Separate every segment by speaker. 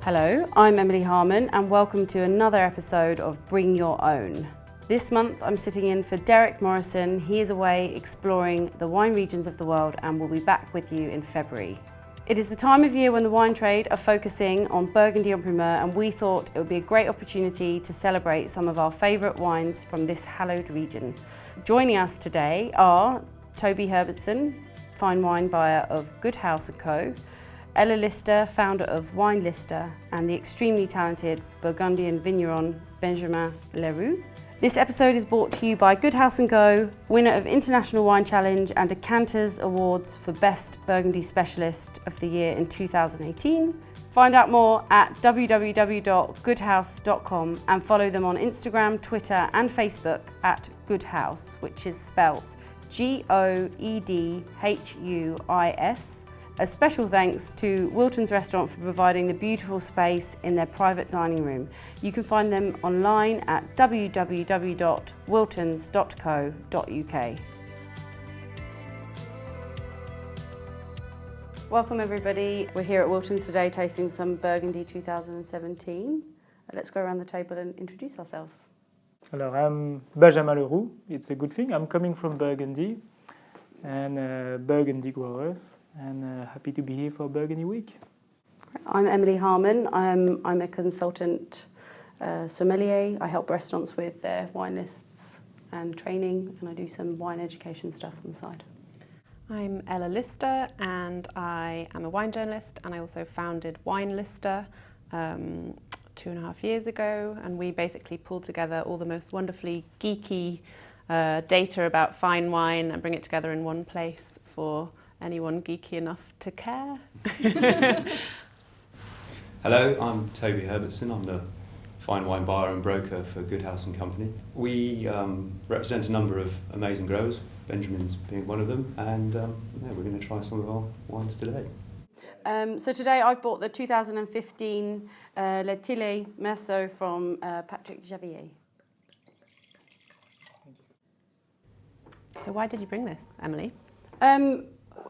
Speaker 1: Hello, I'm Emily Harman and welcome to another episode of Bring Your Own. This month I'm sitting in for Derek Morrison. He is away exploring the wine regions of the world and will be back with you in February. It is the time of year when the wine trade are focusing on Burgundy en primeur, and we thought it would be a great opportunity to celebrate some of our favourite wines from this hallowed region. Joining us today are Toby Herbertson, fine wine buyer of Goedhuis Co, Ella Lister, founder of Wine Lister, and the extremely talented Burgundian vigneron Benjamin Leroux. This episode is brought to you by Goedhuis Co, winner of International Wine Challenge and Decanters Awards for Best Burgundy Specialist of the Year in 2018. Find out more at www.goedhuis.com and follow them on Instagram, Twitter and Facebook at Goedhuis, which is spelt Goedhuis. A special thanks to Wiltons restaurant for providing the beautiful space in their private dining room. You can find them online at www.wiltons.co.uk. Welcome everybody. We're here at Wiltons today tasting some Burgundy 2017. Let's go around the table and introduce ourselves.
Speaker 2: Hello, I'm Benjamin Leroux. It's a good thing. I'm coming from Burgundy and Burgundy growers. And happy to be here for Burgundy Week.
Speaker 1: I'm Emily Harman. I'm a consultant sommelier. I help restaurants with their wine lists and training, and I do some wine education stuff on the side.
Speaker 3: I'm Ella Lister, and I am a wine journalist, and I also founded Wine Lister 2.5 years ago, and we basically pull together all the most wonderfully geeky data about fine wine and bring it together in one place for anyone geeky enough to care.
Speaker 4: Hello, I'm Toby Herbertson. I'm the fine wine buyer and broker for Goedhuis Company. We represent a number of amazing growers, Benjamin's being one of them, and we're going to try some of our wines today.
Speaker 1: So today I bought the 2015 Les Tillets Meursault from Patrick Javillier.
Speaker 3: So why did you bring this, Emily?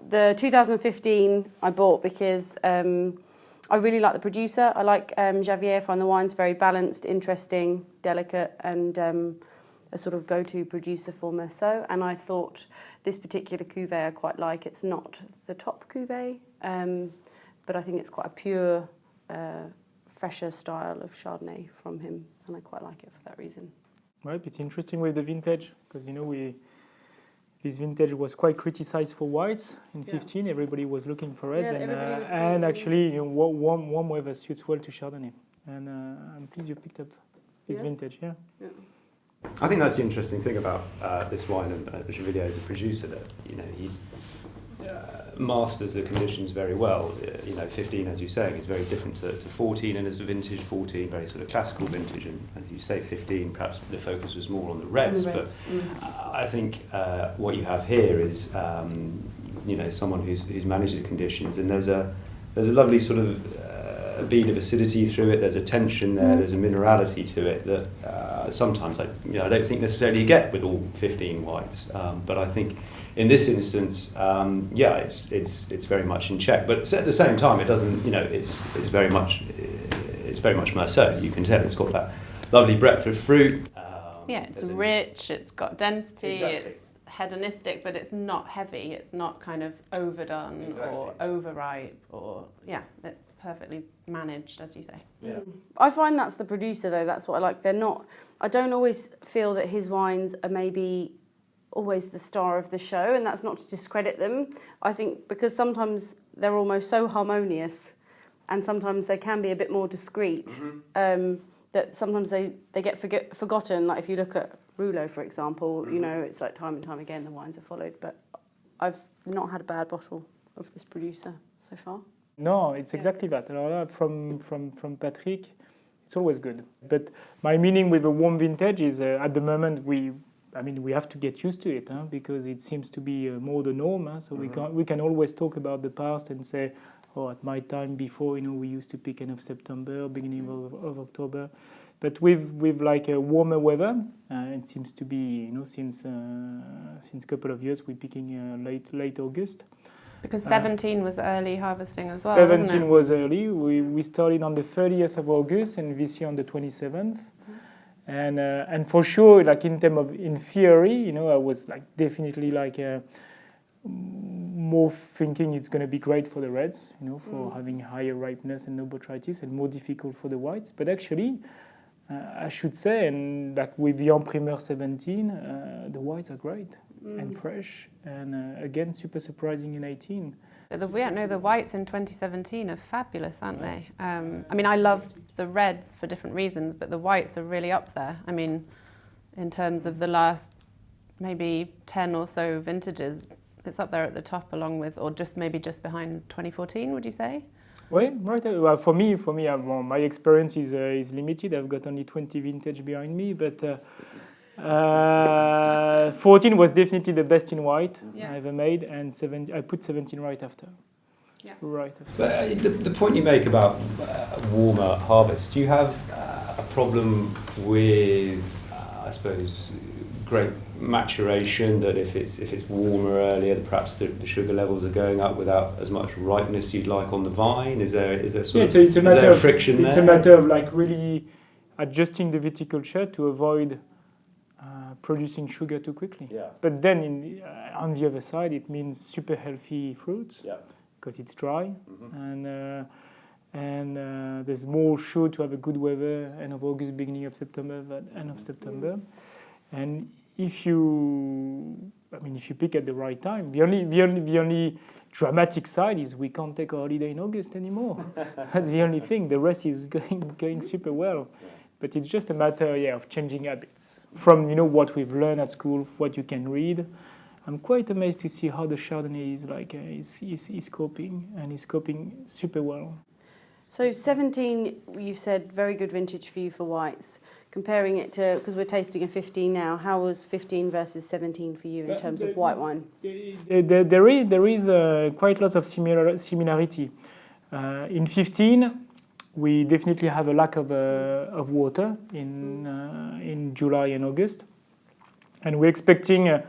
Speaker 1: The 2015 I bought because I really like the producer. I like Javillier. I find the wine's very balanced, interesting, delicate, and a sort of go-to producer for Meursault. And I thought this particular cuvée I quite like. It's not the top cuvée, but I think it's quite a pure, fresher style of Chardonnay from him, and I quite like it for that reason.
Speaker 2: Right, it's interesting with the vintage because this vintage was quite criticized for whites in 15. Everybody was looking for reds, and actually, warm weather suits well to Chardonnay. And I'm pleased you picked up this vintage. Yeah.
Speaker 4: I think that's the interesting thing about this wine and Javillier as a producer, that he masters the conditions very well. 15, as you're saying, is very different to 14, and as a vintage 14, very sort of classical vintage, and as you say, 15, perhaps the focus was more on the reds. But I think what you have here is someone who's managed the conditions, and there's a lovely sort of a bead of acidity through it. There's a tension there. There's a minerality to it that sometimes I don't think necessarily you get with all 15 whites, but I think in this instance, it's very much in check. But at the same time, it doesn't. It's very much Meursault. You can tell it's got that lovely breadth of fruit.
Speaker 3: It's rich. It's got density.
Speaker 4: Exactly.
Speaker 3: It's hedonistic, but it's not heavy. It's not kind of overdone or overripe, or it's perfectly managed, as you say.
Speaker 4: Yeah.
Speaker 1: I find that's the producer though. That's what I like. I don't always feel that his wines are maybe always the star of the show, and that's not to discredit them. I think because sometimes they're almost so harmonious, and sometimes they can be a bit more discreet, that sometimes they get forgotten. Like if you look at Rouleau, for example, it's like time and time again the wines are followed, but I've not had a bad bottle of this producer so far.
Speaker 2: No, it's exactly that. From Patrick, it's always good. But my meaning with a warm vintage is at the moment we have to get used to it, because it seems to be more the norm. So we can always talk about the past and say, at my time before, we used to pick end of September, beginning of October. But with like a warmer weather, it seems to be, since a couple of years we're picking late August.
Speaker 3: Because 17 was early harvesting as well,
Speaker 2: 17
Speaker 3: wasn't it?
Speaker 2: was early. We started on the 30th of August and this year on the 27th. And for sure, like in terms of, in theory, you know, I was like definitely like more thinking it's going to be great for the reds, you know, for having higher ripeness and no botrytis, and more difficult for the whites. But actually, I should say, and like with the Primeur 17, the whites are great and fresh, and again, super surprising in 18.
Speaker 3: The whites in 2017 are fabulous, aren't they? I mean, I love the reds for different reasons, but the whites are really up there. I mean, in terms of the last maybe 10 or so vintages, it's up there at the top along with, or just maybe just behind 2014, would you say?
Speaker 2: Well, right. Well, for me, well, my experience is limited. I've got only 20 vintage behind me, but 14 was definitely the best in white I ever made, and I put 17 right after. Yeah. Right after.
Speaker 4: But the point you make about warmer harvest, do you have a problem with, I suppose, grape maturation, that if it's warmer earlier, perhaps the sugar levels are going up without as much ripeness you'd like on the vine? Is there friction there?
Speaker 2: It's a matter of like really adjusting the viticulture to avoid producing sugar too quickly. Yeah. But then on the other side, it means super healthy fruits because it's dry, and there's more sure to have a good weather end of August, beginning of September than end of September. And if you pick at the right time, the only dramatic side is we can't take a holiday in August anymore. That's the only thing. The rest is going super well. But it's just a matter, of changing habits from what we've learned at school, what you can read. I'm quite amazed to see how the Chardonnay is coping, and is coping super well.
Speaker 1: So 17, you've said very good vintage for you for whites. Comparing it to, because we're tasting a 15 now, how was 15 versus 17 for you in terms of white wine?
Speaker 2: There is quite lots of similarity. In 15, we definitely have a lack of water in July and August, and we're expecting a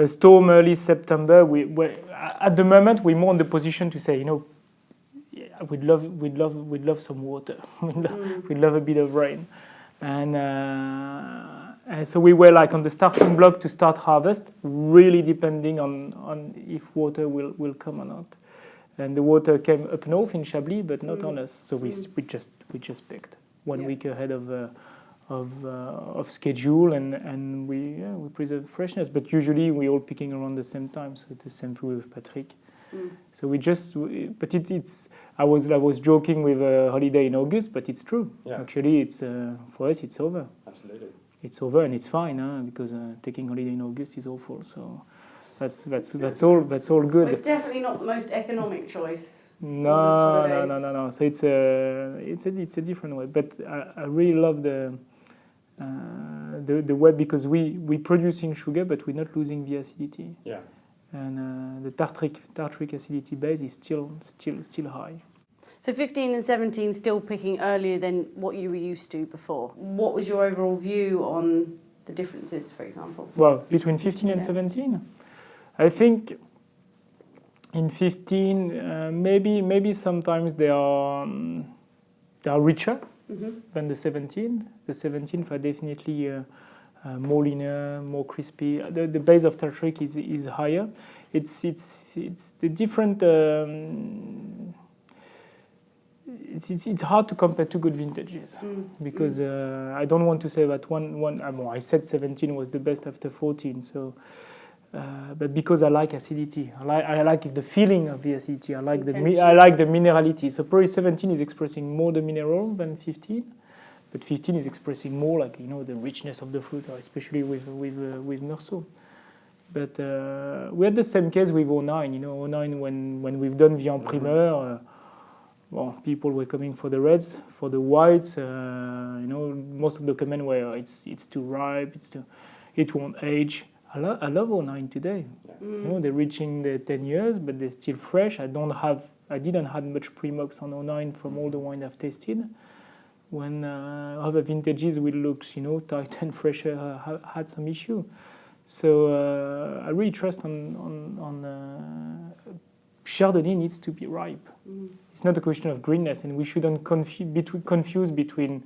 Speaker 2: storm early September. At the moment, we're more in the position to say, we'd love some water. We'd love a bit of rain, and so we were like on the starting block to start harvest, really depending on if water will come or not. And the water came up north in Chablis, but not on us. So we just picked 1 week ahead of schedule, and we preserve freshness. But usually we're all picking around the same time. So it's the same thing with Patrick. So but it's. I was joking with a holiday in August, but it's true. Yeah. Actually, it's for us it's over.
Speaker 4: Absolutely.
Speaker 2: It's over, and it's fine, because taking holiday in August is awful. So. That's all good.
Speaker 1: Well, it's definitely not the most economic choice.
Speaker 2: No. So it's a different way. But I really love the way, because we producing sugar, but we're not losing the acidity. Yeah. And the tartric acidity base is still high.
Speaker 1: So 15 and 17 still picking earlier than what you were used to before. What was your overall view on the differences, for example?
Speaker 2: Well, between 15 and 17. I think in 15, maybe sometimes they are richer than the 17. The 17 are definitely more linear, more crispy. The base of tartric is higher. It's the different. It's hard to compare two good vintages because I don't want to say that one. I said 17 was the best after 14, so. But because I like acidity, I like the feeling of the acidity. I like the minerality. So probably 17 is expressing more the mineral than 15, but 15 is expressing more like the richness of the fruit, especially with Meursault. But we had the same case with 09. 09 when we've done the Primeur, people were coming for the reds, for the whites. Most of the comment were it's too ripe, it won't age. I love 09 today. They're reaching the 10 years, but they're still fresh. I didn't have much premix on 09 from all the wine I've tasted. When other vintages will look, tight and fresher, had some issue. So I really trust on Chardonnay needs to be ripe. It's not a question of greenness, and we shouldn't confuse between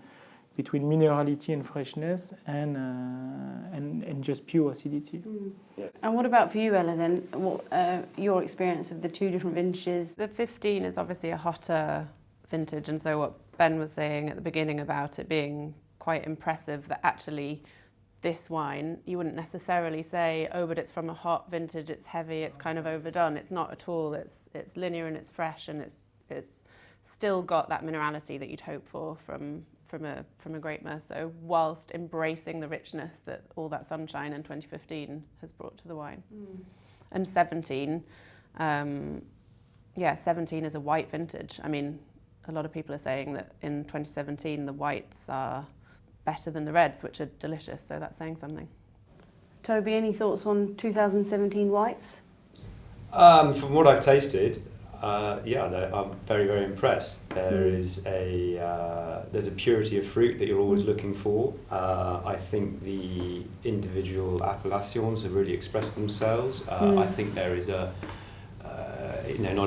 Speaker 2: minerality and freshness and just pure acidity.
Speaker 1: And what about for you, Ella, then? What your experience of the two different vintages?
Speaker 3: The 15 is obviously a hotter vintage, and so what Ben was saying at the beginning about it being quite impressive, that actually this wine, you wouldn't necessarily say, oh, but it's from a hot vintage, it's heavy, it's kind of overdone. It's not at all. It's linear and it's fresh, and it's still got that minerality that you'd hope for from a great Meursault, whilst embracing the richness that all that sunshine in 2015 has brought to the wine. And 17, 17 is a white vintage. I mean, a lot of people are saying that in 2017 the whites are better than the reds, which are delicious, so that's saying something.
Speaker 1: Toby, any thoughts on 2017 whites?
Speaker 4: From what I've tasted, I'm very, very impressed. There's a purity of fruit that you're always looking for. I think the individual appellations have really expressed themselves. I think there is not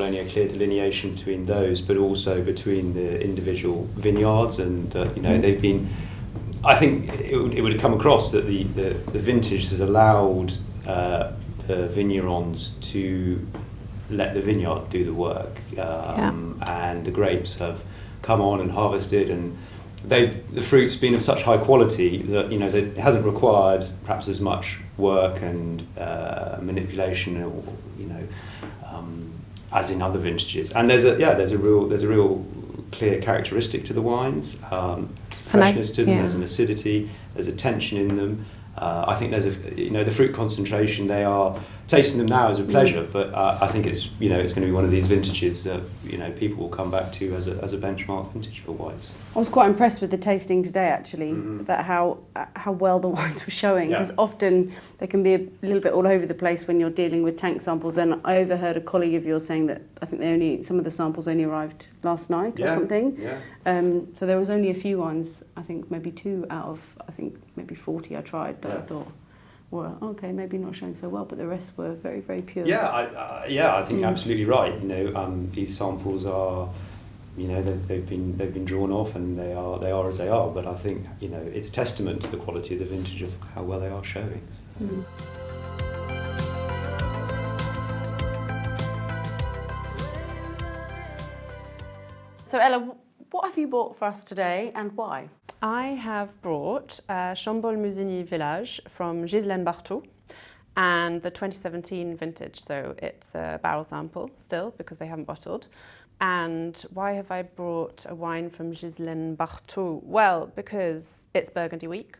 Speaker 4: only a clear delineation between those, but also between the individual vineyards, and they've been. I think it would have come across that the vintage has allowed the vignerons to let the vineyard do the work, and the grapes have come on and harvested, and the fruit's been of such high quality that that it hasn't required perhaps as much work and manipulation, as in other vintages. And there's a real clear characteristic to the wines, freshness to them. There's an acidity, there's a tension in them. I think there's the fruit concentration. They are tasting them now as a pleasure, but I think it's going to be one of these vintages that people will come back to as a benchmark vintage for whites.
Speaker 1: I was quite impressed with the tasting today, actually, about how well the wines were showing, because often they can be a little bit all over the place when you're dealing with tank samples. And I overheard a colleague of yours saying that I think some of the samples only arrived last night or something. So there was only a few wines, I think maybe 2 out of maybe 40 I tried that I thought were okay, maybe not showing so well, but the rest were very, very pure.
Speaker 4: I think absolutely right. These samples are, they've been drawn off, and they are as they are. But I think it's testament to the quality of the vintage of how well they are showing. So.
Speaker 1: So Ella, what have you bought for us today, and why?
Speaker 3: I have brought Chambolle Musigny Village from Ghislaine Barthod, and the 2017 vintage, so it's a barrel sample still because they haven't bottled. And why have I brought a wine from Ghislaine Barthod? Well, because it's Burgundy week,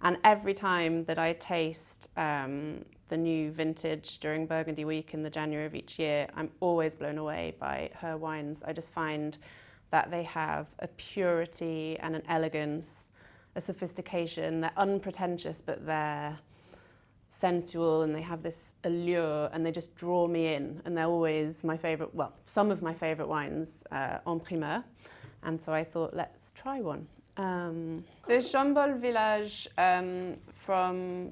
Speaker 3: and every time that I taste the new vintage during Burgundy week in the January of each year, I'm always blown away by her wines. I just find that they have a purity and an elegance, a sophistication. They're unpretentious, but they're sensual, and they have this allure, and they just draw me in. And they're always my favourite, some of my favourite wines en primeur. And so I thought, let's try one. The Chambolle Village from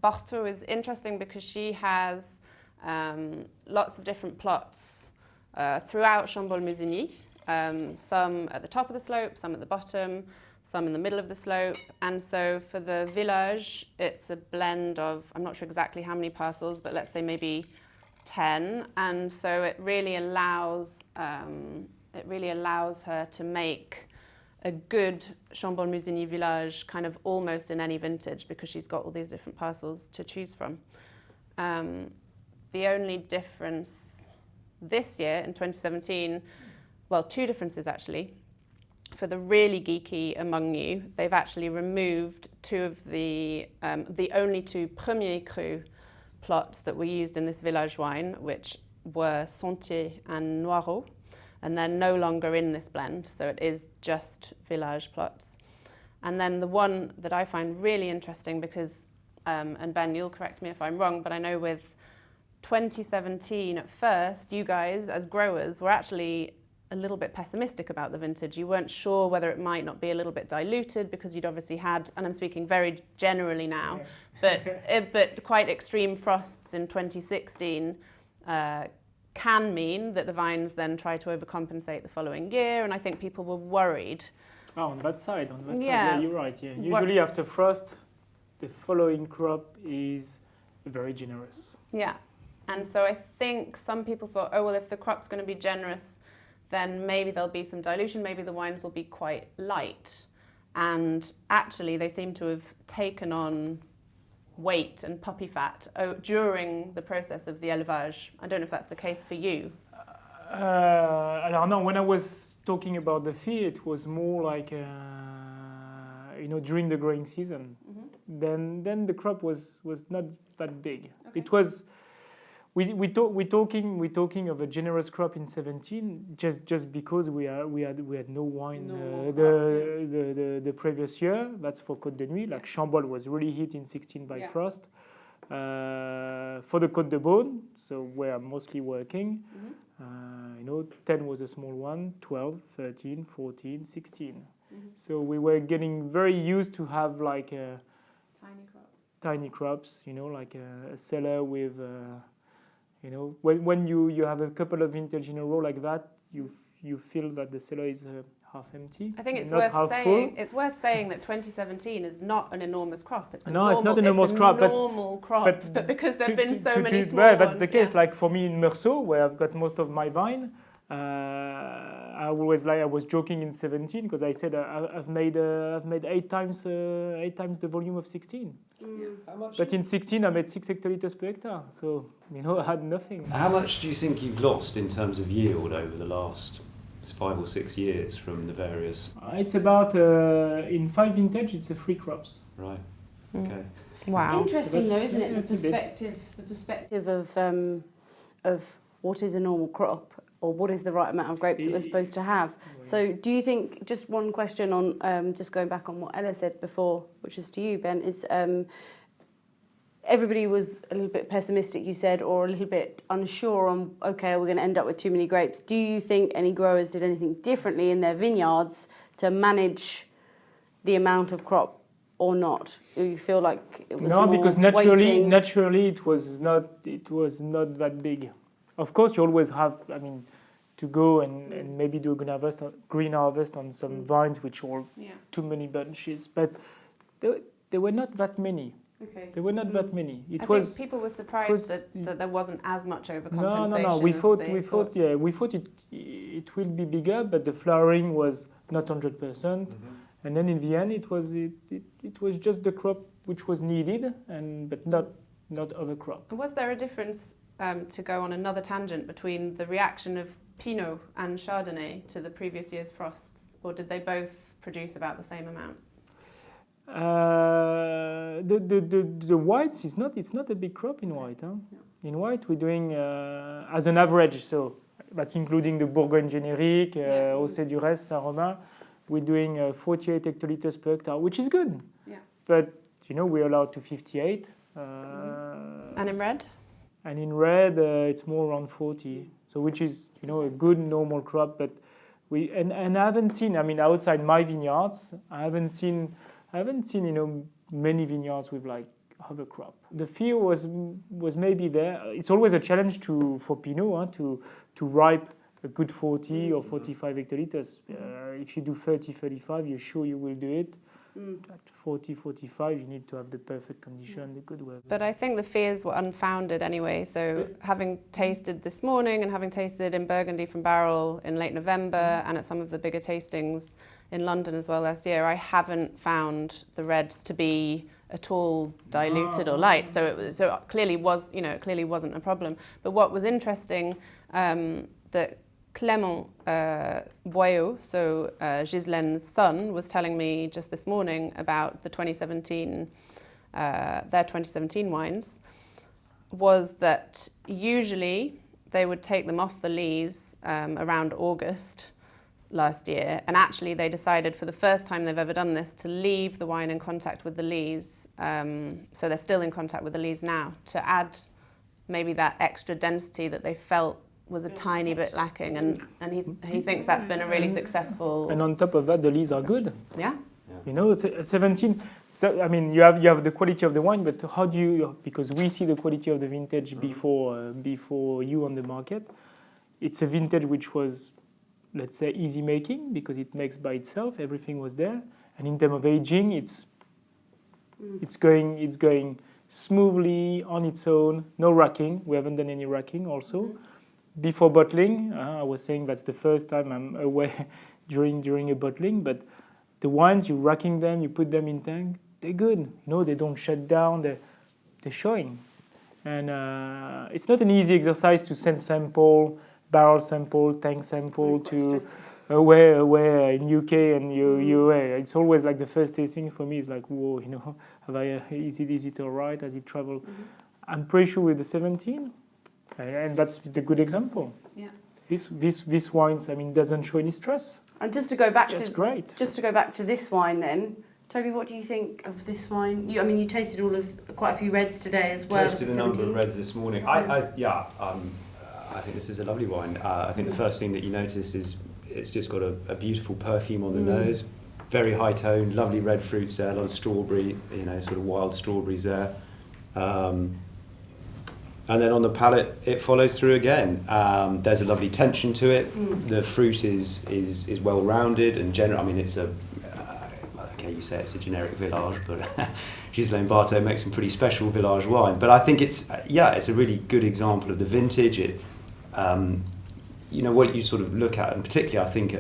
Speaker 3: Barthod is interesting because she has lots of different plots throughout Chambolle Musigny. Some at the top of the slope, some at the bottom, some in the middle of the slope. And so for the village, it's a blend of, I'm not sure exactly how many parcels, but let's say maybe 10. And so it really allows her to make a good Chambolle Musigny Village kind of almost in any vintage, because she's got all these different parcels to choose from. The only difference this year in 2017, well, two differences actually. For the really geeky among you, they've actually removed two of the only two Premier Cru plots that were used in this village wine, which were Sentier and Noirot, and they're no longer in this blend, so it is just village plots. And then the one that I find really interesting, because, and Ben, you'll correct me if I'm wrong, but I know with 2017 at first, you guys as growers were actually a little bit pessimistic about the vintage. You weren't sure whether it might not be a little bit diluted, because you'd obviously had, and I'm speaking very generally now, but quite extreme frosts in 2016, can mean that the vines then try to overcompensate the following year, and I think people were worried.
Speaker 2: Oh, on that side,
Speaker 3: Yeah.
Speaker 2: you're right. Yeah, usually after frost, the following crop is very generous.
Speaker 3: Yeah, and so I think some people thought, oh well, if the crop's going to be generous, then maybe there'll be some dilution, maybe the wines will be quite light. And actually they seem to have taken on weight and puppy fat during the process of the élevage. I don't know if that's the case for you.
Speaker 2: I don't know, when I was talking about the fee, it was more like, during the growing season.
Speaker 3: Mm-hmm.
Speaker 2: Then the crop was not that big. Okay. It was, we're talking of a generous crop in 17 just because we had no wine the previous year. That's for Côte de Nuit. Like Chambolle was really hit in 16 by frost. For the Côte de Beaune, so where I'm mostly working, 10 was a small one, 12, 13, 14, 16. Mm-hmm. So we were getting very used to have like tiny crops, like a cellar with. When you have a couple of vintage in a row like that, you feel that the cellar is half empty.
Speaker 3: I think it's
Speaker 2: not
Speaker 3: worth saying.
Speaker 2: full.
Speaker 3: It's worth saying that 2017 is not an enormous crop. It's
Speaker 2: not an enormous crop.
Speaker 3: But because there've been so many small ones.
Speaker 2: That's the case. Like for me in Meursault, where I've got most of my vine, I was joking in 17 because I said I've made 8 times the volume of 16.
Speaker 4: How much?
Speaker 2: But in 16 I made 6 hectoliters per hectare, so I had nothing.
Speaker 4: How much do you think you've lost in terms of yield over the last 5 or 6 years from the various?
Speaker 2: It's about in 5 vintage it's 3 crops.
Speaker 4: Right. Okay.
Speaker 3: Wow.
Speaker 1: It's interesting though, isn't it?
Speaker 2: The
Speaker 1: perspective of what is a normal crop, or what is the right amount of grapes that we're supposed to have. So do you think, just one question on, just going back on what Ella said before, which is to you, Ben, is everybody was a little bit pessimistic, you said, or a little bit unsure on, okay, we're going to end up with too many grapes. Do you think any growers did anything differently in their vineyards to manage the amount of crop or not? Do you feel like it was
Speaker 2: No,
Speaker 1: more
Speaker 2: because
Speaker 1: waiting?
Speaker 2: naturally it was not that big. Of course, you always have, to go and maybe do a green harvest on some vines which are too many bunches, but there were not that many.
Speaker 1: Okay.
Speaker 2: There were not that many.
Speaker 3: I think people were surprised that there wasn't as much overcompensation.
Speaker 2: No. We thought it will be bigger, but the flowering was not 100%. Mm-hmm. And then in the end, it was just the crop which was needed, but not overcrop.
Speaker 3: And was there a difference, to go on another tangent, between the reaction of Pinot and Chardonnay to the previous year's frosts, or did they both produce about the same amount?
Speaker 2: The whites it's not a big crop in white. Huh? No. In white we're doing as an average, so that's including the Bourgogne générique, Océ du Reste, Saint-Romain. We're doing 48 hectoliters per hectare, which is good. Yeah. But we're allowed to 58.
Speaker 3: And in red?
Speaker 2: And in red it's more around 40. So which is a good normal crop. But I haven't seen. Outside my vineyards, I haven't seen many vineyards with like other crop. The fear was maybe there. It's always a challenge for Pinot to ripe a good 40 or 45 hectoliters. If you do 30, 35, you're sure you will do it. At 40, 45, you need to have the perfect condition, the good weather.
Speaker 3: But I think the fears were unfounded anyway. So having tasted this morning and having tasted in Burgundy from barrel in late November and at some of the bigger tastings in London as well last year, I haven't found the reds to be at all diluted or light. So it clearly wasn't a problem. But what was interesting, that Clément Boyau, so Ghislaine's son, was telling me just this morning about the 2017, their 2017 wines, was that usually they would take them off the lees around August last year, and actually they decided for the first time they've ever done this to leave the wine in contact with the lees, so they're still in contact with the lees now, to add maybe that extra density that they felt was a tiny bit lacking, and he thinks that's been a really successful.
Speaker 2: And on top of that, the lees are good.
Speaker 3: Yeah.
Speaker 2: 17 So I mean, you have the quality of the wine, but how do you? Because we see the quality of the vintage before you on the market. It's a vintage which was, let's say, easy making because it makes by itself. Everything was there, and in terms of aging, it's going smoothly on its own. No racking. We haven't done any racking. Also, before bottling, I was saying that's the first time I'm away during a bottling, but the wines, you're racking them, you put them in tank, they're good. You know, they don't shut down, they're showing. And it's not an easy exercise to send sample, barrel sample, tank sample to away in UK and UA. It's always like the first tasting for me is like, whoa, you know, is it all right? Has it traveled? I'm pretty sure with the 17, and that's the good example.
Speaker 1: Yeah.
Speaker 2: This wines, I mean, doesn't show any stress.
Speaker 1: And just to go back
Speaker 2: great.
Speaker 1: Just to go back to this wine then, Toby, what do you think of this wine? You tasted quite a few reds today as well.
Speaker 4: Tasted a number of reds this morning. I think this is a lovely wine. I think the first thing that you notice is it's just got a beautiful perfume on the nose, very high tone, lovely red fruits there, a lot of strawberry, you know, sort of wild strawberries there. And then on the palate, it follows through again. There's a lovely tension to it. The fruit is well rounded and general. I mean, it's okay, you say it's a generic village, but Ghislaine Barthod makes some pretty special village wine. But I think it's a really good example of the vintage. It, you know, what you sort of look at, and particularly I think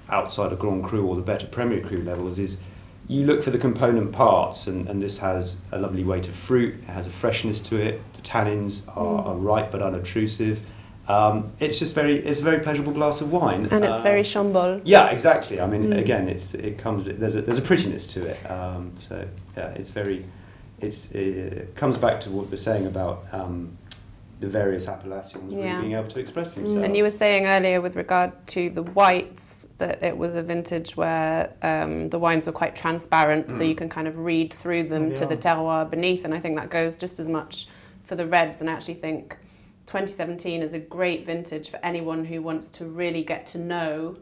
Speaker 4: outside of Grand Cru or the better Premier Cru levels, is you look for the component parts, and this has a lovely weight of fruit. It has a freshness to it. The tannins are ripe but unobtrusive. It's a very pleasurable glass of wine,
Speaker 3: and it's very Chambolle.
Speaker 4: Yeah, exactly. I mean, again, there's a prettiness to it. So yeah, it comes back to what we're saying about the various appellations really being able to express themselves.
Speaker 3: And you were saying earlier with regard to the whites that it was a vintage where the wines were quite transparent, so you can kind of read through them to the terroir beneath, and I think that goes just as much for the reds. And I actually think 2017 is a great vintage for anyone who wants to really get to know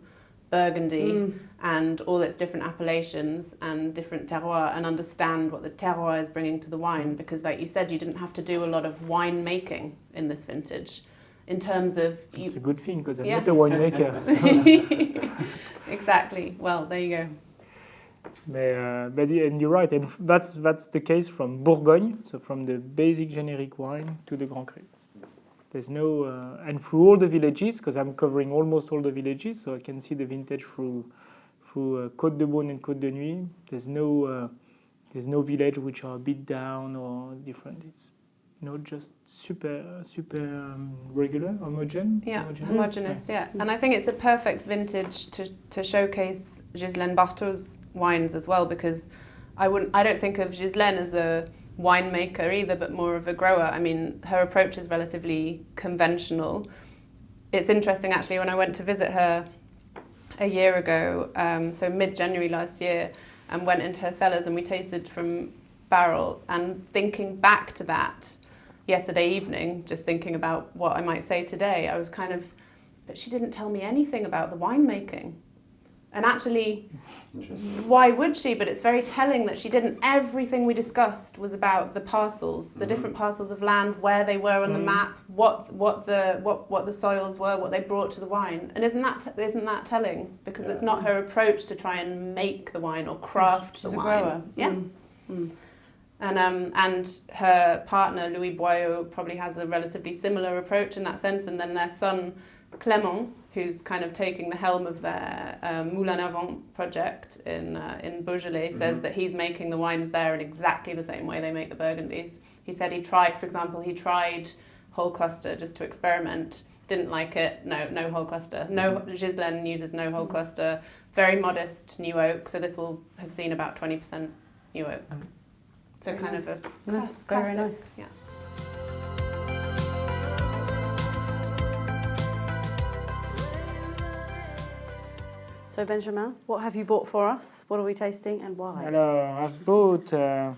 Speaker 3: Burgundy and all its different appellations and different terroirs and understand what the terroir is bringing to the wine, because like you said, you didn't have to do a lot of wine making in this vintage in terms of...
Speaker 2: It's a good thing because I'm not a winemaker.
Speaker 3: Exactly. Well, there you go.
Speaker 2: But and you're right, and that's the case from Bourgogne, so from the basic generic wine to the Grand Cru. There's no, and through all the villages, because I'm covering almost all the villages, so I can see the vintage through Côte de Beaune and Côte de Nuit. There's no village which are a bit down or different. It's just super regular, homogeneous.
Speaker 3: Yeah, homogeneous. Yeah, and I think it's a perfect vintage to showcase Ghislaine Barthod's wines as well, because I don't think of Ghislaine as a winemaker either, but more of a grower. I mean, her approach is relatively conventional. It's interesting actually, when I went to visit her a year ago, so mid-January last year, and went into her cellars and we tasted from barrel, and thinking back to that yesterday evening, just thinking about what I might say today, I was kind of, but she didn't tell me anything about the winemaking. And actually, why would she? But it's very telling that she didn't. Everything we discussed was about the parcels, the different parcels of land, where they were on the map, what the soils were, what they brought to the wine. And isn't that telling? Because it's not her approach to try and make the wine or craft the wine. She's a grower. Yeah. And her partner Louis Boyau probably has a relatively similar approach in that sense. And then their son Clément, who's kind of taking the helm of their Moulin Avant project in Beaujolais, says that he's making the wines there in exactly the same way they make the Burgundies. He said he tried whole cluster just to experiment, didn't like it, no whole cluster. No, Ghislaine uses no whole cluster, very modest new oak, so this will have seen about 20% new oak. So very kind nice. Of a classic.
Speaker 1: Very nice.
Speaker 3: Yeah.
Speaker 1: So Benjamin, what have you bought for us? What are we tasting and why?
Speaker 2: I bought a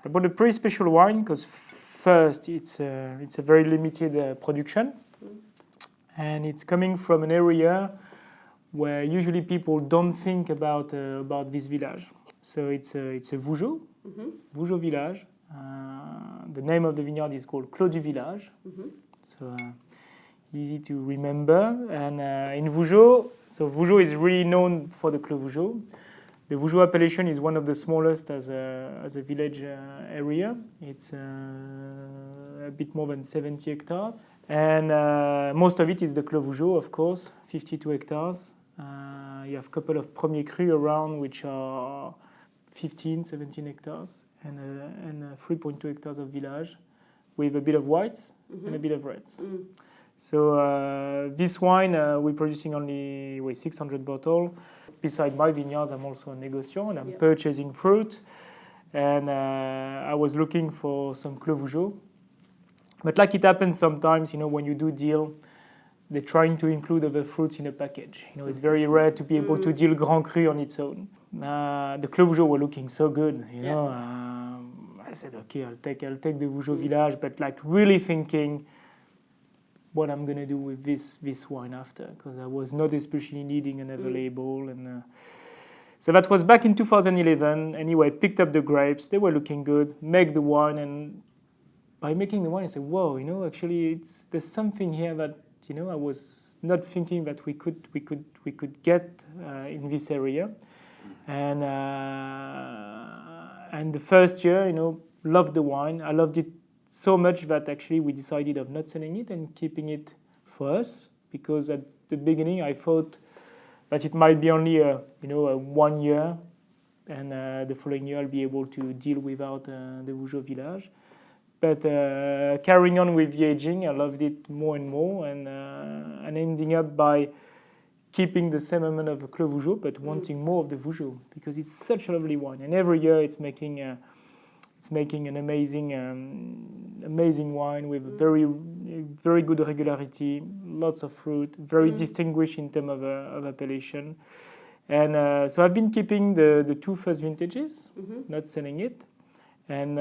Speaker 2: pretty special wine because first it's a very limited production, and it's coming from an area where usually people don't think about this village. So it's a Vougeot, Vougeot village. The name of the vineyard is called Clos du village. So easy to remember. And in Vougeot, so Vougeot is really known for the Clos Vougeot. The Vougeot appellation is one of the smallest as a village area. It's a bit more than 70 hectares. And most of it is the Clos Vougeot, of course, 52 hectares. You have a couple of Premier Cru around, which are 15, 17 hectares, and 3.2 hectares of village, with a bit of whites and a bit of reds. So this wine, we're producing only 600 bottles. Beside my vineyards, I'm also a negociant, and I'm purchasing fruit. And I was looking for some Clos Vougeot. But like it happens sometimes, when you do deal, they're trying to include other fruits in a package. It's very rare to be able to deal Grand Cru on its own. The Clos Vougeot were looking so good, I said, okay, I'll take the Vougeot village, but like really thinking what I'm gonna do with this wine after, because I was not especially needing another label. And so that was back in 2011. Anyway, picked up the grapes, they were looking good, make the wine, and by making the wine, I said, whoa, actually there's something here that I was not thinking that we could get in this area. And the first year, loved the wine. I loved it so much that actually we decided of not selling it and keeping it for us, because at the beginning I thought that it might be only a 1 year, and the following year I'll be able to deal without the Vougeot village. But carrying on with the aging, I loved it more and more, and ending up by keeping the same amount of Clos Vougeot, but wanting more of the Vougeot, because it's such a lovely wine, and every year it's making an amazing wine with very good regularity, lots of fruit, very distinguished in terms of appellation. And so I've been keeping the two first vintages, not selling it. And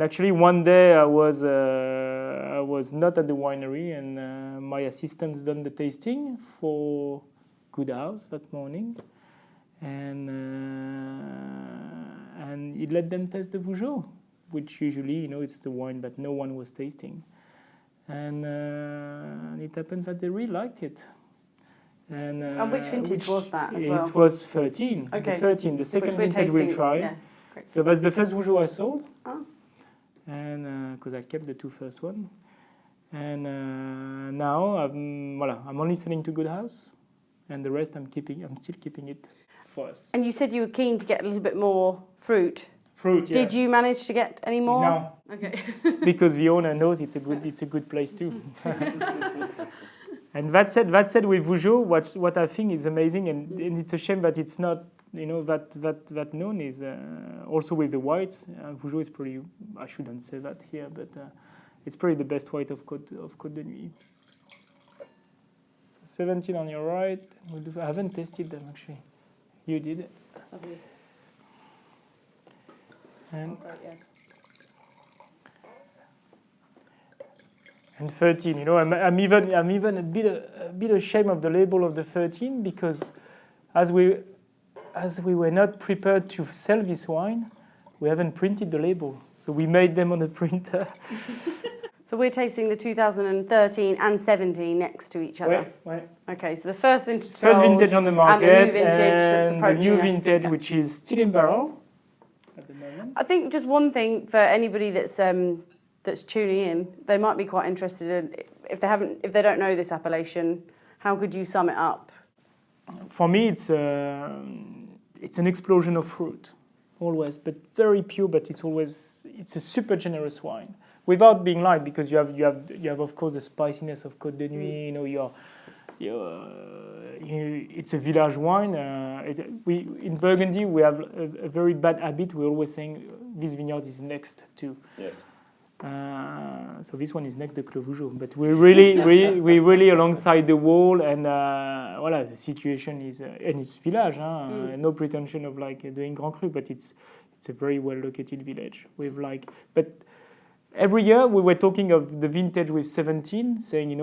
Speaker 2: actually one day I was not at the winery, and my assistant done the tasting for Goedhuis that morning, and he let them taste the Vougeot, which usually it's the wine that no one was tasting, and it happened that they really liked it.
Speaker 1: And which vintage was that as well?
Speaker 2: It was 13. Okay. The 13, the second vintage we tried. Yeah. So that's the first Vougeot I sold, and because I kept the two first one, and now I'm only selling to Goedhuis, and the rest I'm still keeping it for us.
Speaker 1: And you said you were keen to get a little bit more fruit.
Speaker 2: Fruit, yeah.
Speaker 1: Did you manage to get any more?
Speaker 2: No.
Speaker 1: Okay.
Speaker 2: Because the owner knows it's a good place too. And that said, with Vougeot, what I think is amazing, and it's a shame that it's not that known, is also with the whites. Vougeot is pretty. I shouldn't say that here, but it's probably the best white of Côte de Nuit. So 17 on your right. I haven't tasted them actually. You did.
Speaker 1: Lovely.
Speaker 2: And 13, I'm even a bit ashamed of the label of the 13, because as we were not prepared to sell this wine, we haven't printed the label. So we made them on the printer.
Speaker 1: So we're tasting the 2013 and 17 next to each other.
Speaker 2: Right.
Speaker 1: Okay, so the first vintage
Speaker 2: on the market,
Speaker 1: and the new vintage that's
Speaker 2: the
Speaker 1: approaching
Speaker 2: new
Speaker 1: us.
Speaker 2: vintage, which is still in barrel at the moment.
Speaker 1: I think just one thing for anybody that's tuning in, they might be quite interested in, if they don't know this appellation, how could you sum it up?
Speaker 2: For me, it's an explosion of fruit, always, but very pure. But it's a super generous wine, without being light, because you have of course the spiciness of Côte de Nuit. It's a village wine. In Burgundy we have a very bad habit. We're always saying this vineyard is next to. Yes. So this one is next to Clos Vougeot, but we're really alongside the wall, and the situation is, and it's village, no pretension of doing Grand Cru, but it's a very well located village with but every year we were talking of the vintage with 17, saying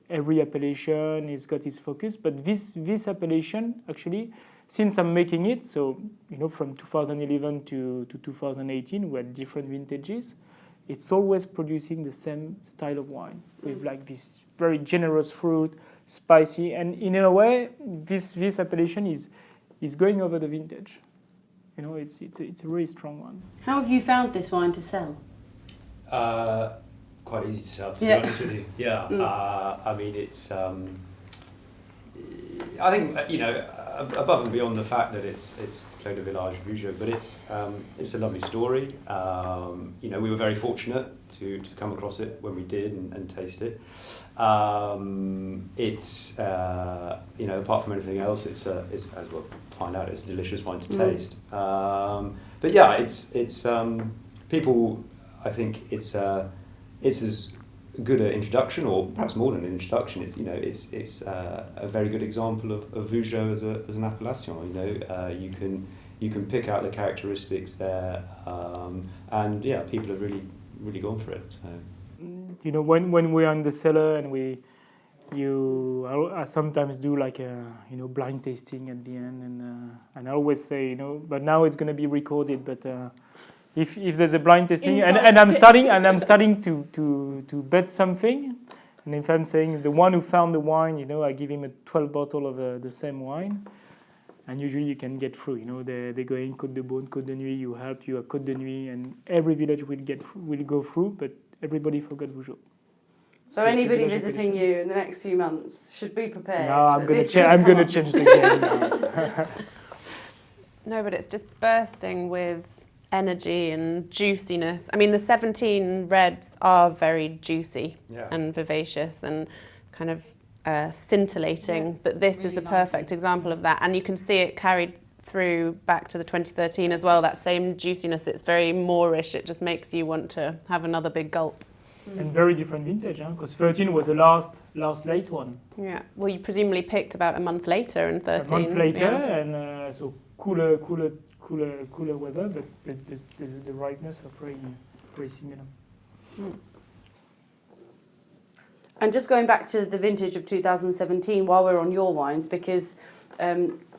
Speaker 2: every appellation has got its focus, but this appellation actually since I'm making it, so from 2011 to 2018, we had different vintages. It's always producing the same style of wine with like this very generous fruit, spicy, and in a way, this appellation is going over the vintage. It's a really strong one.
Speaker 1: How have you found this wine to sell?
Speaker 4: Quite easy to sell, to be honest with you. Yeah, I mean, it's. I think above and beyond the fact that it's Clos de Village Vougeot, but it's a lovely story. We were very fortunate to come across it when we did and taste it. It's apart from anything else, it's as we'll find out, it's a delicious wine to taste. But yeah, it's people. I think it's as good an introduction, or perhaps more than an introduction. It's a very good example of Vougeot as an appellation. You can pick out the characteristics there, and yeah, people have really gone for it. So.
Speaker 2: When we're in the cellar and I sometimes do like a blind tasting at the end, and I always say but now it's going to be recorded, but. If there's a blind tasting and I'm starting to bet something, and if I'm saying the one who found the wine, I give him a 12 bottle of the same wine, and usually you can get through. They go in Côte de Beaune, Côte de Nuit, you help you at Côte de Nuit, and every village will go through, but everybody forgot Vougeot.
Speaker 1: So anybody visiting you in the next few months should be prepared.
Speaker 2: No, I'm going to change the game now.
Speaker 3: No, but it's just bursting with energy and juiciness. I mean, the 17 reds are very juicy and vivacious and kind of scintillating, but this really is a perfect example of that. And you can see it carried through back to the 2013 as well, that same juiciness. It's very Moorish. It just makes you want to have another big gulp.
Speaker 2: And very different vintage, because 13 was the last late one.
Speaker 3: Yeah, well, you presumably picked about a month later in 13.
Speaker 2: A month later, and so cooler weather, but the ripeness are pretty similar.
Speaker 1: And just going back to the vintage of 2017, while we're on your wines, because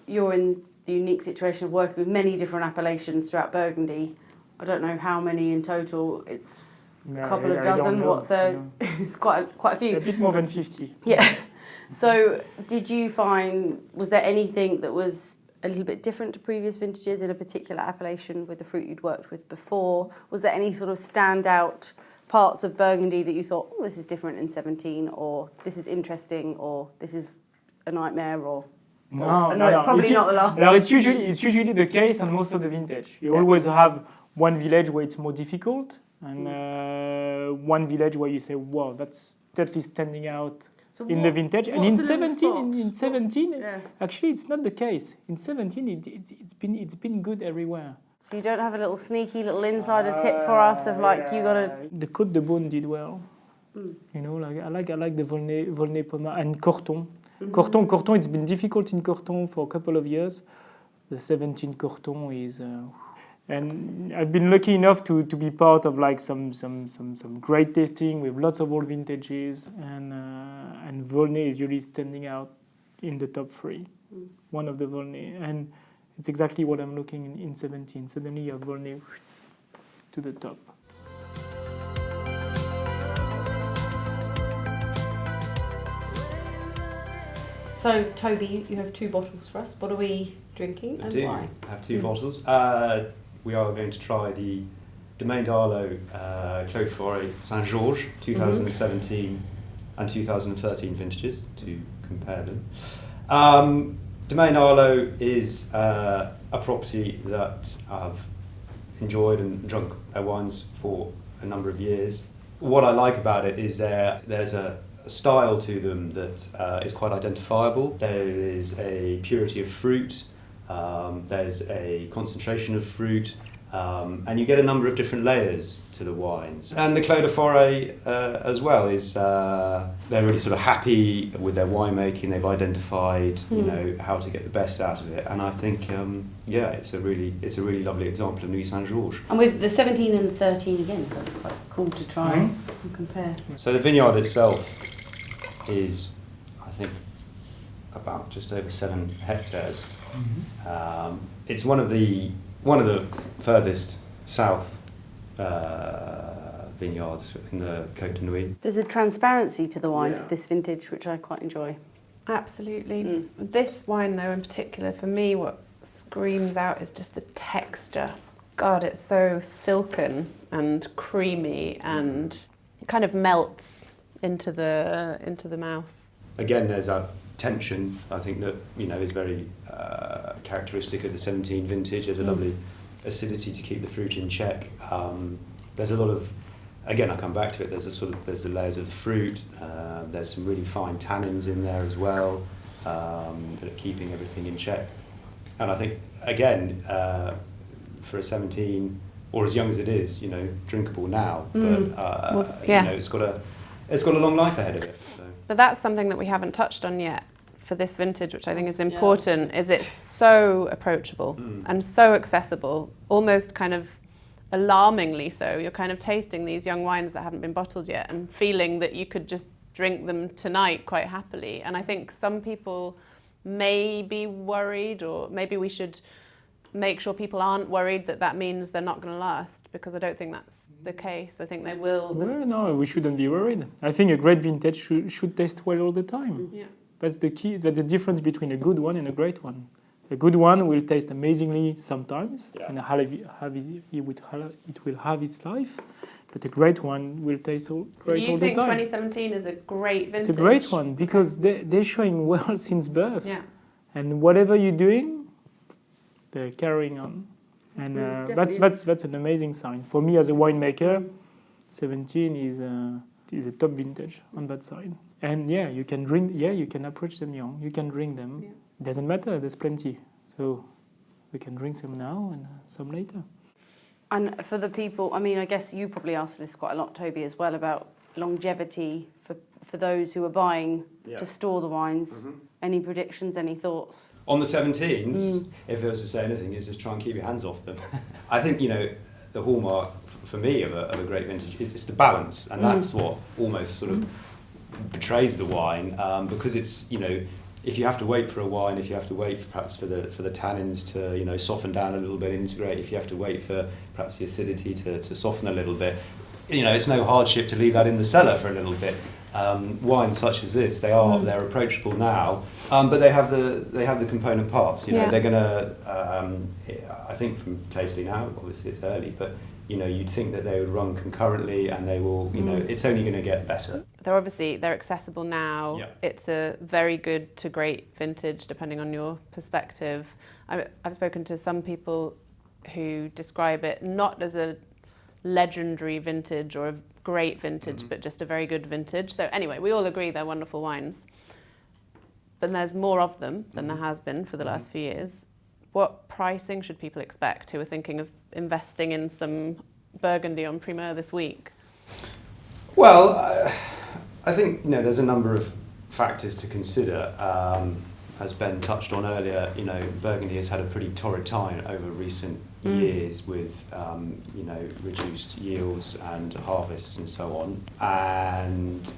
Speaker 1: you're in the unique situation of working with many different appellations throughout Burgundy. I don't know how many in total. It's a couple of dozen. It's quite a few.
Speaker 2: A bit more than 50.
Speaker 1: Yeah. So, did you find, was there anything that was a little bit different to previous vintages in a particular appellation with the fruit you'd worked with before? Was there any sort of standout parts of Burgundy that you thought, oh, this is different in 17, or this is interesting, or this is a nightmare, or
Speaker 2: no,
Speaker 1: it's probably not the last.
Speaker 2: No, it's usually the case on most of the vintage. You always have one village where it's more difficult, and one village where you say, wow, that's totally standing out. So in the vintage, and in 17, actually, it's not the case. In 17, it's been good everywhere.
Speaker 1: So you don't have a little sneaky little insider tip for us of like you gotta.
Speaker 2: The Côte de Beaune did well. I like the Volnay Pommard and Corton. Corton. It's been difficult in Corton for a couple of years. The 17 Corton is. And I've been lucky enough to be part of like some great tasting with lots of old vintages, and Volnay is usually standing out in the top 3. One of the Volnay, and it's exactly what I'm looking in 17. Suddenly you have Volnay to the top.
Speaker 1: So Toby, you have 2 bottles for us. What are we drinking and why?
Speaker 4: I have 2 bottles. We are going to try the Domaine d'Arlot Clos Forêt Saint-Georges 2017 and 2013 vintages to compare them. Domaine d'Arlot is a property that I've enjoyed and drunk their wines for a number of years. What I like about it is there's a style to them that is quite identifiable. There is a purity of fruit. There's a concentration of fruit, and you get a number of different layers to the wines. And the Clos de Forêt as well is they're really sort of happy with their winemaking. They've identified how to get the best out of it, and I think it's a really lovely example of Nuit Saint-Georges.
Speaker 1: And with the 17 and the 13 again, so that's quite cool to try and compare.
Speaker 4: So the vineyard itself is, I think, about just over 7 hectares. It's one of the furthest south vineyards in the Côte de Nuit.
Speaker 1: There's a transparency to the wines of this vintage, which I quite enjoy.
Speaker 3: Absolutely. This wine, though, in particular, for me, what screams out is just the texture. God, it's so silken and creamy and kind of melts into the mouth.
Speaker 4: Again, there's a tension, I think, that is very characteristic of the 17 vintage. There's a lovely acidity to keep the fruit in check. There's a lot of, again, I come back to it, there's the layers of the fruit, there's some really fine tannins in there as well, that are keeping everything in check. And I think, again, for a 17, or as young as it is, drinkable now, but it's got a long life ahead of it. So.
Speaker 3: But that's something that we haven't touched on yet for this vintage, which I think is important, is it's so approachable and so accessible, almost kind of alarmingly so. You're kind of tasting these young wines that haven't been bottled yet and feeling that you could just drink them tonight quite happily. And I think some people may be worried, or maybe we should make sure people aren't worried that means they're not going to last, because I don't think that's the case. I think they will.
Speaker 2: Well, no, we shouldn't be worried. I think a great vintage should taste well all the time.
Speaker 3: Yeah.
Speaker 2: That's the key. That's the difference between a good one and a great one. A good one will taste amazingly sometimes, and it will have its life. But a great one will taste great all the time.
Speaker 3: So do you think 2017 is a great vintage?
Speaker 2: It's a great one because they're showing well since birth.
Speaker 3: Yeah.
Speaker 2: And whatever you're doing, they're carrying on. And that's an amazing sign. For me as a winemaker, 17 is a top vintage on that side. And you can drink, you can approach them young, you can drink them. Yeah. It doesn't matter, there's plenty. So we can drink some now and some later.
Speaker 1: And for the people, I mean, I guess you probably asked this quite a lot, Toby, as well, about longevity for those who are buying to store the wines. Mm-hmm. Any predictions, any thoughts?
Speaker 4: On the 17s, if I was to say anything, is just try and keep your hands off them. I think, the hallmark for me of a great vintage is it's the balance, and that's what almost sort of betrays the wine, because it's, if you have to wait for a wine, if you have to wait perhaps for the tannins to soften down a little bit, integrate, if you have to wait for perhaps the acidity to soften a little bit, it's no hardship to leave that in the cellar for a little bit. Wines such as this, they're approachable now, but they have the component parts. They're gonna. I think from tasting now, obviously it's early, but you'd think that they would run concurrently, and they will. It's only going to get better.
Speaker 3: They're accessible now. Yeah. It's a very good to great vintage, depending on your perspective. I've spoken to some people who describe it not as a legendary vintage or a great vintage, but just a very good vintage. So anyway, we all agree they're wonderful wines. But there's more of them than there has been for the last few years. What pricing should people expect who are thinking of investing in some Burgundy on Primeur this week?
Speaker 4: Well, I think there's a number of factors to consider. As Ben touched on earlier, Burgundy has had a pretty torrid time over recent years with reduced yields and harvests and so on. And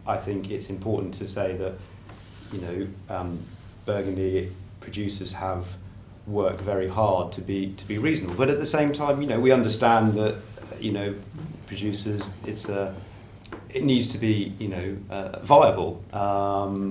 Speaker 4: I think it's important to say that Burgundy producers have worked very hard to be reasonable, but at the same time, we understand that producers, it needs to be viable.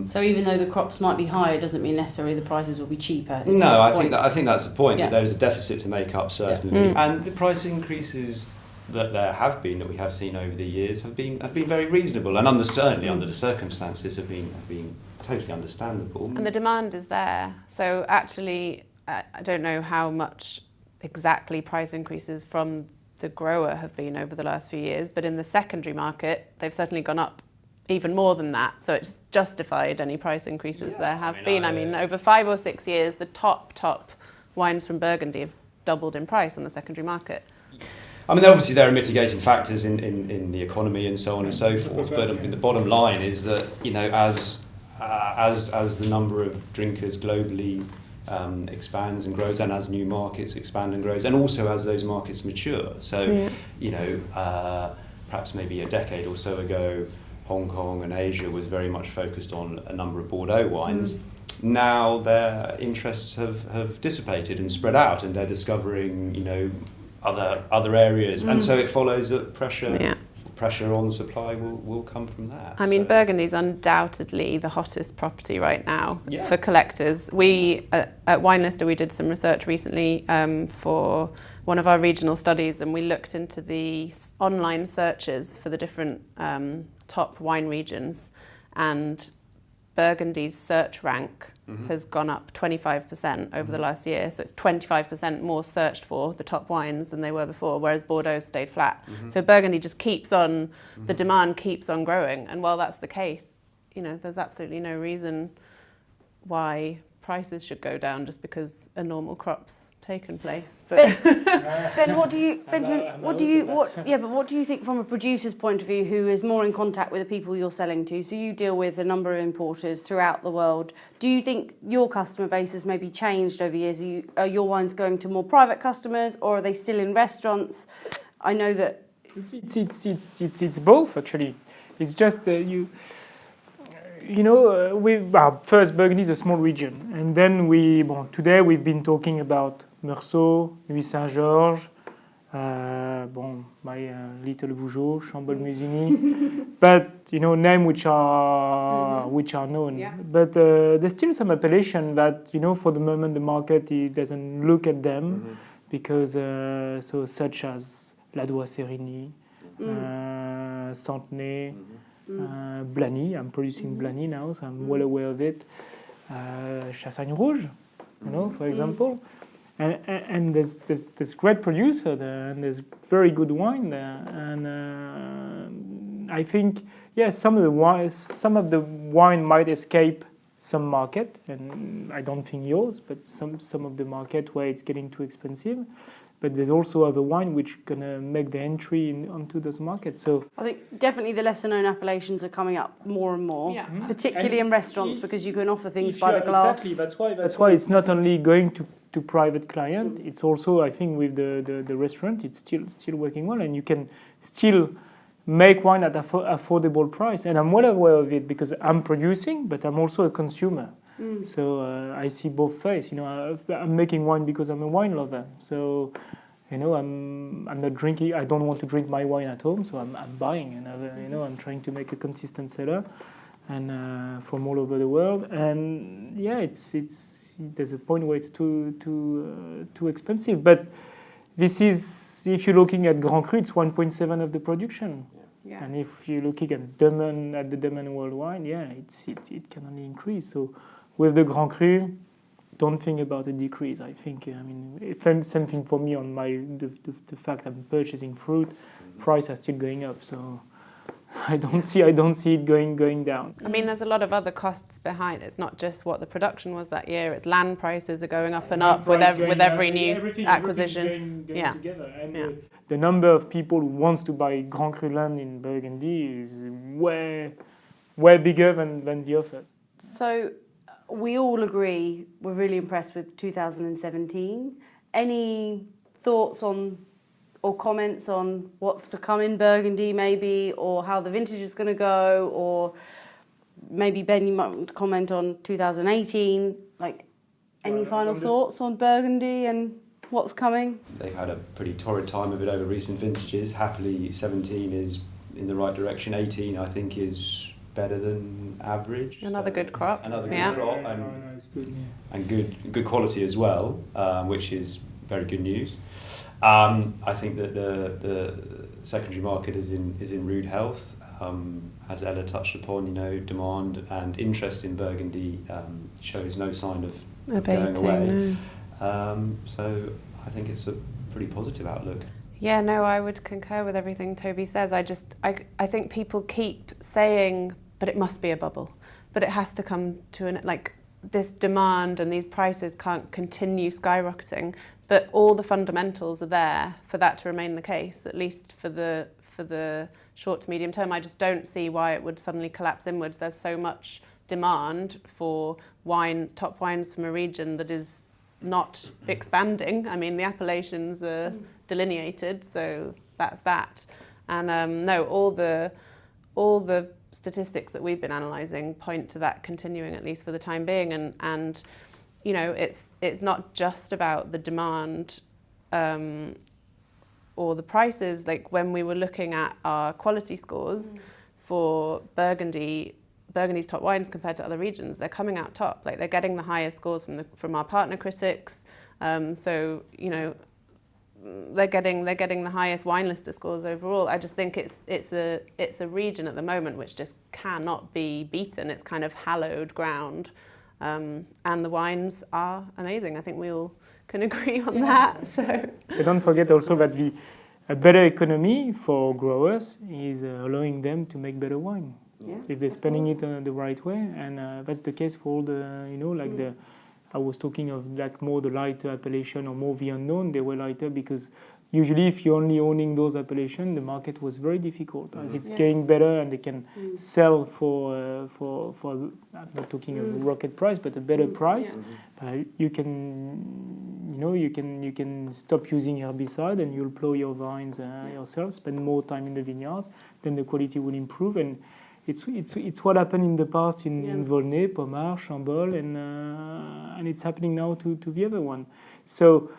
Speaker 1: So even though the crops might be higher, it doesn't mean necessarily the prices will be cheaper.
Speaker 4: No, I think that's the point. That there is a deficit to make up, certainly, and the price increases that there have been, that we have seen over the years, have been very reasonable, and certainly under the circumstances have been totally understandable.
Speaker 3: And the demand is there. So actually, I don't know how much exactly price increases from the grower have been over the last few years, but in the secondary market, they've certainly gone up even more than that. So it's justified any price increases there have been. I mean, over 5 or 6 years, the top wines from Burgundy have doubled in price on the secondary market.
Speaker 4: I mean, obviously there are mitigating factors in the economy and so on and so forth, but I mean, the bottom line is that, as the number of drinkers globally expands and grows, and as new markets expand and grows, and also as those markets mature. So, perhaps maybe a decade or so ago, Hong Kong and Asia was very much focused on a number of Bordeaux wines. Now their interests have dissipated and spread out, and they're discovering, you know, other areas, and so it follows that pressure on supply will come from that.
Speaker 3: I mean, Burgundy's undoubtedly the hottest property right now for collectors. We, at Wine Lister, we did some research recently for one of our regional studies, and we looked into the online searches for the different top wine regions, and Burgundy's search rank has gone up 25% over the last year. So it's 25% more searched for, the top wines, than they were before, whereas Bordeaux stayed flat. So Burgundy just keeps on, the demand keeps on growing. And while that's the case, you know, there's absolutely no reason why prices should go down just because a normal crop's taken place. But
Speaker 1: Ben, what do you think from a producer's point of view, who is more in contact with the people you're selling to? So you deal with a number of importers throughout the world. Do you think your customer base has maybe changed over years? Are your wines going to more private customers, or are they still in restaurants? I know that
Speaker 2: it's both, actually. It's just first Burgundy is a small region, and then today we've been talking about Meursault, Nuit Saint-Georges, my little Vougeot, Chambolle, Musigny, but names which are known. Yeah. But there's still some appellation that for the moment the market doesn't look at them because such as La Doua-Sérigny, Centenay. Blany, I'm producing Blany now, so I'm well aware of it. Chassagne Rouge, for example. And there's great producer there, and there's very good wine there. And I think, some of the wine might escape some market, and I don't think yours, but some of the market where it's getting too expensive. But there's also other wine which gonna make the entry onto those markets. So
Speaker 1: I think definitely the lesser known appellations are coming up more and more, particularly in restaurants, because you can offer things by the glass.
Speaker 2: Exactly. That's why it's not only going to private client. It's also, I think, with the restaurant, it's still working well, and you can still make wine at affordable price. And I'm well aware of it because I'm producing, but I'm also a consumer. So I see both sides. I'm making wine because I'm a wine lover. So, I'm not drinking. I don't want to drink my wine at home, so I'm buying. And I'm trying to make a consistent seller, and from all over the world. And there's a point where it's too expensive. But this is, if you're looking at Grand Cru, it's 1.7 of the production. Yeah. And if you're looking at the Domaine world wine, it can only increase. So with the Grand Cru, don't think about a decrease. I think, same thing for me on the fact I'm purchasing fruit, price are still going up. So I don't see it going down.
Speaker 3: I mean, there's a lot of other costs behind. It's not just what the production was that year. It's land prices are going up and up with every new acquisition.
Speaker 2: Going together. And the number of people who wants to buy Grand Cru land in Burgundy is way bigger than the offers.
Speaker 1: So we all agree we're really impressed with 2017. Any thoughts on or comments on what's to come in Burgundy maybe, or how the vintage is going to go, or maybe Ben, you might want to comment on 2018, any final thoughts on Burgundy and what's coming?
Speaker 4: They've had a pretty torrid time of it over recent vintages. Happily, 17 is in the right direction. 18, I think, is better than average.
Speaker 3: Another good crop.
Speaker 4: Another good crop, and good quality as well, which is very good news. I think that the secondary market is in rude health. As Ella touched upon, demand and interest in Burgundy shows no sign of going away. So I think it's a pretty positive outlook.
Speaker 3: Yeah, no, I would concur with everything Toby says. I think people keep saying, but it must be a bubble. But it has to come to this demand and these prices can't continue skyrocketing. But all the fundamentals are there for that to remain the case, at least for the short to medium term. I just don't see why it would suddenly collapse inwards. There's so much demand for top wines from a region that is not expanding. I mean, the appellations are delineated, so that's that. And all the statistics that we've been analysing point to that continuing, at least for the time being. And you know, it's not just about the demand or the prices. Like when we were looking at our quality scores for Burgundy's top wines compared to other regions, they're coming out top. Like they're getting the highest scores from our partner critics. So you know, they're getting the highest wine lister scores overall. I just think it's a region at the moment which just cannot be beaten. It's kind of hallowed ground, and the wines are amazing. I think we all can agree on that. So
Speaker 2: But don't forget also that a better economy for growers is allowing them to make better wine.
Speaker 1: Yeah,
Speaker 2: If they're spending it the right way, and that's the case for all the, you know, like I was talking of like more the lighter appellation or more the unknown. They were lighter because usually if you're only owning those appellations, the market was very difficult. As it's getting better and they can sell for I'm not talking of a rocket price, but a better price. You can stop using herbicide and you'll plow your vines yourself, spend more time in the vineyards, then the quality will improve. And it's what happened in the past in Volnay, Pommard, Chambolle, and it's happening now to the other one. So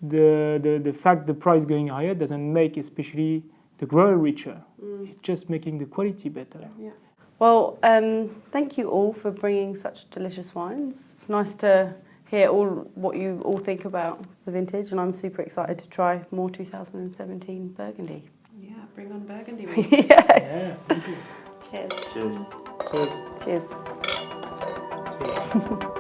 Speaker 2: the fact the price going higher doesn't make especially the grower richer. It's just making the quality better.
Speaker 1: Yeah. Well, thank you all for bringing such delicious wines. It's nice to hear what you all think about the vintage, and I'm super excited to try more 2017 Burgundy.
Speaker 3: yeah, bring on Burgundy.
Speaker 1: Yes.
Speaker 2: Yeah, thank you.
Speaker 3: Cheers.
Speaker 4: Cheers.
Speaker 2: Cheers.
Speaker 1: Cheers.
Speaker 2: Cheers.